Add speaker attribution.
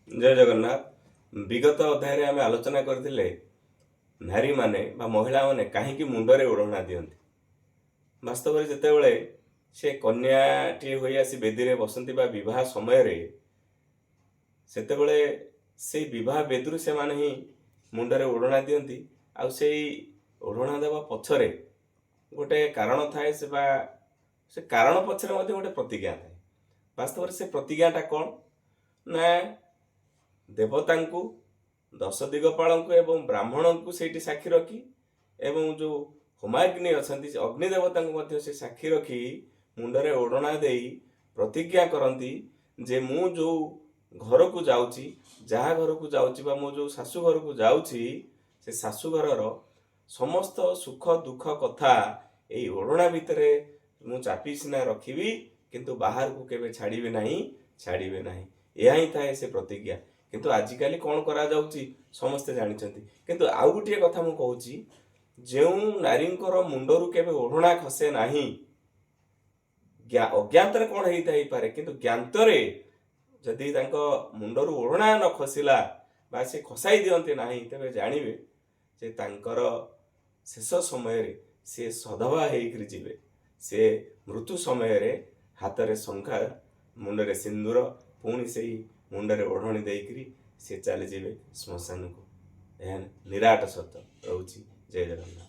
Speaker 1: जय जगन्नाथ। विगत अध्याय आम आलोचना करते नारी माने महिला माने कहीं मुंडरे ओढ़ना दियंती। वास्तव में जितेबले से कन्याटी हो आसी बेदी रे बसंती बा विवाह समय रे सेतेबले से विवाह बेदरू से माने ही मुंडरे ओढ़ना दियंती। आउ से ओढ़ना देवा पछरे गोटे कारण थाए से कारण पछरे मध्ये गोटे प्रतिज्ञा थाए। वास्तव में से प्रतिज्ञाटा कौन ना देवतांकु दश दिगपालंकु एवं ब्राह्मणंकु सेठी साक्षी रखी एवं जो होमाग्नि अछंती अग्नि देवतांकु मध्ये से साक्षी रखी मुंडरे ओढ़ना देई प्रतिज्ञा करती जे मु जो घर को जाउची जहा घर को जाउची बा मो जो सासु घर को जाउची से सासु घरर समस्त सुख दुख कथा एई ओढ़ना भितरे मु चापी सिना रखिबी किंतु बाहर को केबे छाड़ीबे नाही यह ही थाए से प्रतिज्ञा। किंतु आजिकाली कौन करा जाउची समस्ते जानिचंती। किंतु आउ गुटिए कथा मु कहूची जेउ नारींकर मुंडरू केबे ओढ़ना खसे नाही अज्ञातरे कौन हेई थाई पारे किंतु ज्ञातरे जदि तांको मुंडरू ओढ़ना न खसिला बा से खसाई दियंते नाही तबे जानिबे जे तांकर शेष समय रे से सधवा हेइकरि जिवे। से मृत्यु समय रे हाथ रे शंखा मुंडरे सिंदूर पुणी से मुंडरे ओढ़णी देकरी से चली जीवे श्मशान को। निराट सत्य रोची। जय जगन्नाथ।